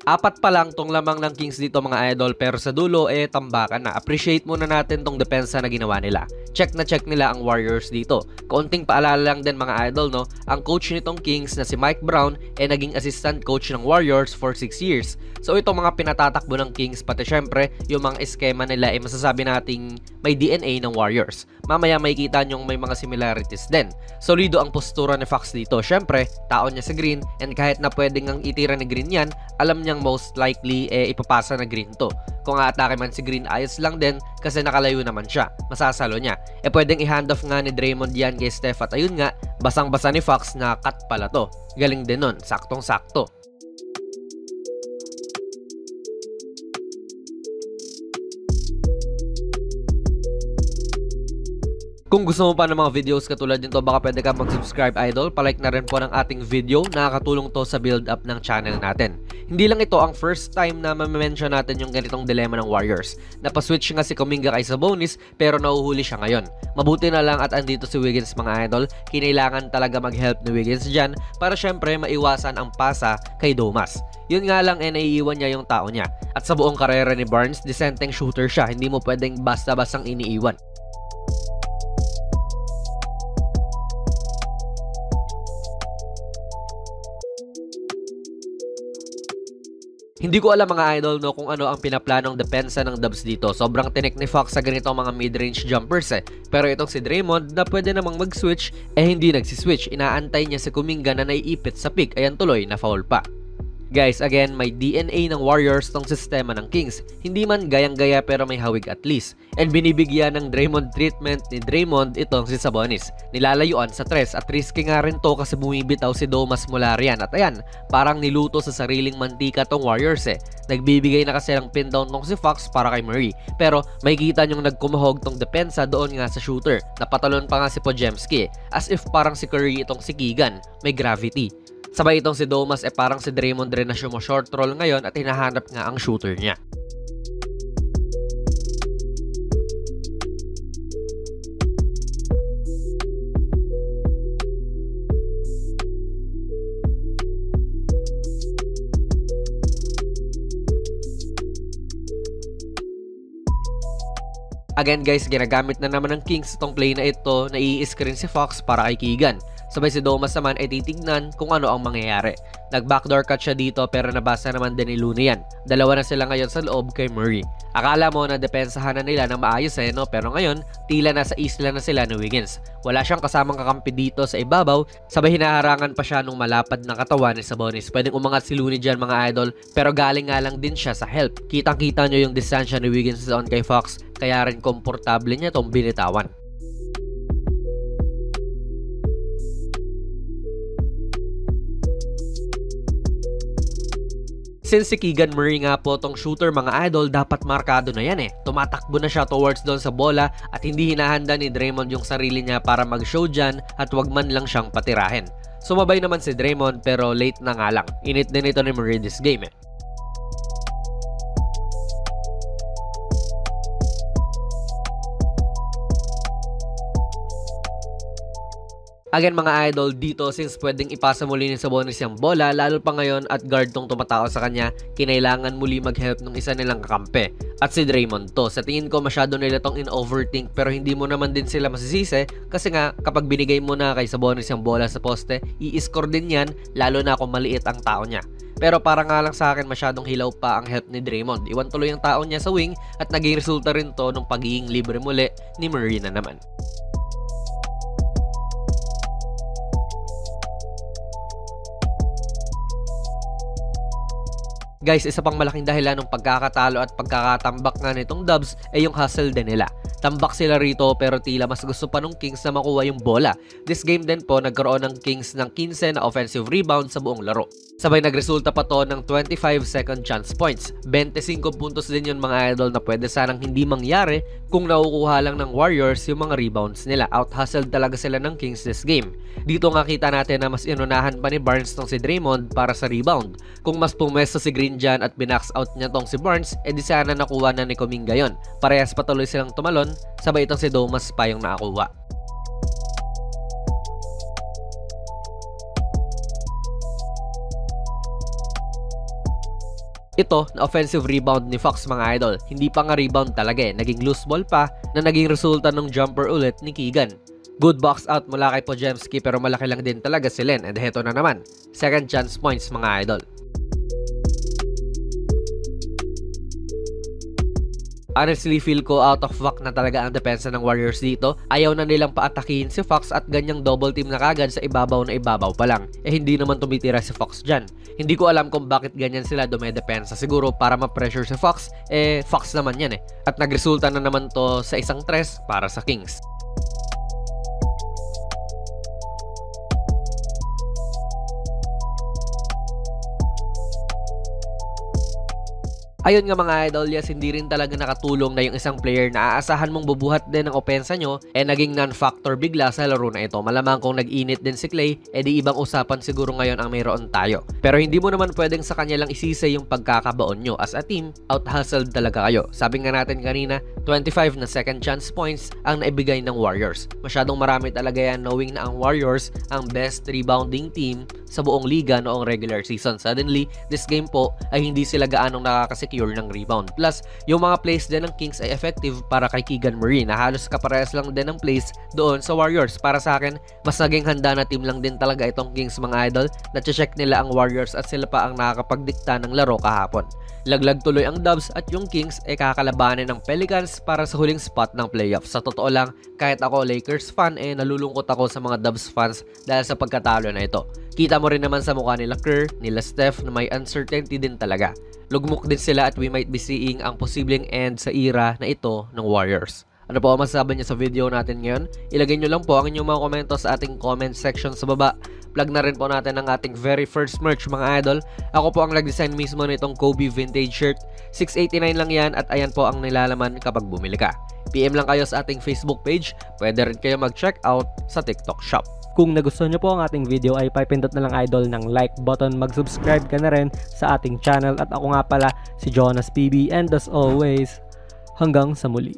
Apat pa lang tong lamang ng Kings dito mga idol, pero sa dulo tambakan na. Appreciate muna natin tong depensa na ginawa nila. Check na check nila ang Warriors dito. Kaunting paalala lang din mga idol, no? Ang coach nitong Kings na si Mike Brown naging assistant coach ng Warriors for 6 years. So itong mga pinatatakbo ng Kings, pati syempre yung mga eskema nila masasabi nating may DNA ng Warriors. Mamaya makikita nyong may mga similarities din. Solido ang postura ni Fox dito. Syempre, tao niya sa green, and kahit na pwedeng ang itira ni green yan, alam niyang most likely ipapasa na green to. Kung aatake man si green, ayos lang din kasi nakalayo naman siya. Masasalo niya. Pwedeng i-handoff nga ni Draymond yan kay Steph, at ayun nga, basang-basa ni Fox na cut pala to. Galing din nun, saktong-sakto. Kung gusto mo pa ng mga videos katulad nito, baka pwede ka mag-subscribe idol, palike na rin po ng ating video, nakakatulong to sa build up ng channel natin. Hindi lang ito ang first time na ma-mention natin yung ganitong dilemma ng Warriors. Napaswitch nga si Kuminga kay Sabonis pero nauhuli siya ngayon. Mabuti na lang at andito si Wiggins mga idol, kinailangan talaga mag-help ni Wiggins dyan para syempre maiwasan ang pasa kay Domas. Yun nga lang naiiwan niya yung tao niya. At sa buong karera ni Barnes, disenteng shooter siya, hindi mo pwedeng basta-bastang iniiwan. Hindi ko alam mga idol no kung ano ang pinaplanong depensa ng Dubs dito. Sobrang tinik ni Fox sa ganitong mga mid-range jumpers Pero itong si Draymond na pwede namang mag-switch hindi nagsiswitch. Inaantay niya si Kuminga na naiipit sa pick, ayan tuloy na foul pa. Guys, again, may DNA ng Warriors tong sistema ng Kings. Hindi man gayang-gaya pero may hawig at least. And binibigyan ng Draymond treatment ni Draymond itong si Sabonis. Nilalayuan sa tres at risky nga rin to kasi bumibitaw si Domas mula riyan. At ayan, parang niluto sa sariling mantika tong Warriors Nagbibigay na kasi ng pin down tong si Fox para kay Murray. Pero may kita nyong nagkumahog tong depensa doon nga sa shooter. Napatalon pa nga si Podziemski as if parang si Curry itong si Keegan. May gravity. Sabay itong si Domas parang si Draymond rin na short roll ngayon at hinahanap nga ang shooter niya. Again guys, ginagamit na naman ng Kings itong play na ito na i-screen si Fox para kay Keegan. Sabay si Domas naman titignan kung ano ang mangyayari. Nag-backdoor cut siya dito pero nabasa naman din ni Looney yan. Dalawa na sila ngayon sa loob kay Murray. Akala mo na depensahan na nila ng maayos no? Pero ngayon, tila nasa isla na sila ni Wiggins. Wala siyang kasamang kakampi dito sa ibabaw, sabay hinaharangan pa siya nung malapad na katawan ni Sabonis. Pwedeng umangat si Looney dyan mga idol, pero galing nga lang din siya sa help. Kitang-kita nyo yung distansya ni Wiggins on kay Fox, kaya rin komportable niya tong binitawan. Since si Keegan Murray nga po tong shooter mga idol, dapat markado na yan Tumatakbo na siya towards doon sa bola at hindi hinahanda ni Draymond yung sarili niya para mag-show dyan at wag man lang siyang patirahin. Sumabay naman si Draymond pero late na nga lang. Init din ito ni Murray this game Again mga idol, dito since pwedeng ipasa muli ni Sabonis yung bola, lalo pa ngayon at guard tong tumatao sa kanya, kinailangan muli mag-help ng isa nilang kakampi. At si Draymond to. Sa tingin ko masyado nila tong in-overthink pero hindi mo naman din sila masisisi kasi nga kapag binigay mo na kay Sabonis yung bola sa poste, i-score din yan lalo na kung maliit ang tao niya. Pero para nga lang sa akin masyadong hilaw pa ang help ni Draymond. Iwan tuloy ang tao niya sa wing at naging resulta rin to nung pagiging libre muli ni Murray na naman. Guys, isa pang malaking dahilan ng pagkakatalo at pagkakatambak nga nitong Dubs yung hustle din nila. Tambak sila rito pero tila mas gusto pa nung Kings na makuha yung bola. This game din po nagkaroon ng Kings ng 15 na offensive rebound sa buong laro. Sabay nagresulta pa to ng 25 second chance points. 25 puntos din yun mga idol na pwede sanang hindi mangyari kung nakukuha lang ng Warriors yung mga rebounds nila. Out-hustled talaga sila ng Kings this game. Dito nga kita natin na mas inunahan pa ni Barnes tong si Draymond para sa rebound. Kung mas pumesto si Green dyan at binax out niya tong si Barnes, di sana nakuha na ni Kuminga yon. Parehas patuloy silang tumalon, sabay itong si Domas pa yung nakakuha. Ito na offensive rebound ni Fox mga idol. Hindi pa nga rebound talaga naging loose ball pa na naging resulta ng jumper ulit ni Keegan. Good box out mula kay Podziemski pero malaki lang din talaga si Len and heto na naman. Second chance points mga idol. Honestly, feel ko out of whack na talaga ang depensa ng Warriors dito. Ayaw na nilang paatakihin si Fox at ganyang double team na kagad sa ibabaw na ibabaw pa lang. Hindi naman tumitira si Fox dyan. Hindi ko alam kung bakit ganyan sila dumedepensa. Siguro para ma-pressure si Fox, Fox naman yan At nagresulta na naman to sa isang tres para sa Kings. Ayun nga mga idol, yes, hindi rin talaga nakatulong na yung isang player na aasahan mong bubuhat din ng opensa nyo naging non-factor bigla sa laro na ito. Malamang kung nag-init din si Clay, di ibang usapan siguro ngayon ang mayroon tayo. Pero hindi mo naman pwedeng sa kanya lang isisi yung pagkakabaon nyo. As a team, out-hustled talaga kayo. Sabi nga natin kanina, 25 na second chance points ang naibigay ng Warriors. Masyadong marami talaga yan knowing na ang Warriors ang best rebounding team sa buong liga noong regular season. Suddenly, this game po ay hindi sila gaanong nakakasecure ng rebound. Plus, yung mga plays din ng Kings ay effective para kay Keegan Murray na halos kaparehas lang din ng plays doon sa Warriors. Para sa akin, mas naging handa na team lang din talaga itong Kings mga idol. Na-check nila ang Warriors at sila pa ang nakakapagdikta ng laro kahapon. Laglag tuloy ang Dubs at yung Kings ay kakalabanin ng Pelicans para sa huling spot ng playoffs. Sa totoo lang, kahit ako Lakers fan nalulungkot ako sa mga Dubs fans dahil sa pagkatalo na ito. Kita mo rin naman sa mukha nila Kerr, nila Steph na may uncertainty din talaga. Lugmok din sila at we might be seeing ang posibleng end sa era na ito ng Warriors. Ano po ang masasabi niyo sa video natin ngayon? Ilagay nyo lang po ang inyong mga komento sa ating comment section sa baba. Plug na rin po natin ang ating very first merch mga idol. Ako po ang nag-design mismo nitong Kobe vintage shirt. $689 lang yan at ayan po ang nilalaman kapag bumili ka. PM lang kayo sa ating Facebook page. Pwede rin kayo mag-check out sa TikTok shop. Kung nagustuhan nyo po ang ating video ay pipindot na lang idol ng like button, mag-subscribe ka na rin sa ating channel at ako nga pala si Jonas PB and as always, hanggang sa muli.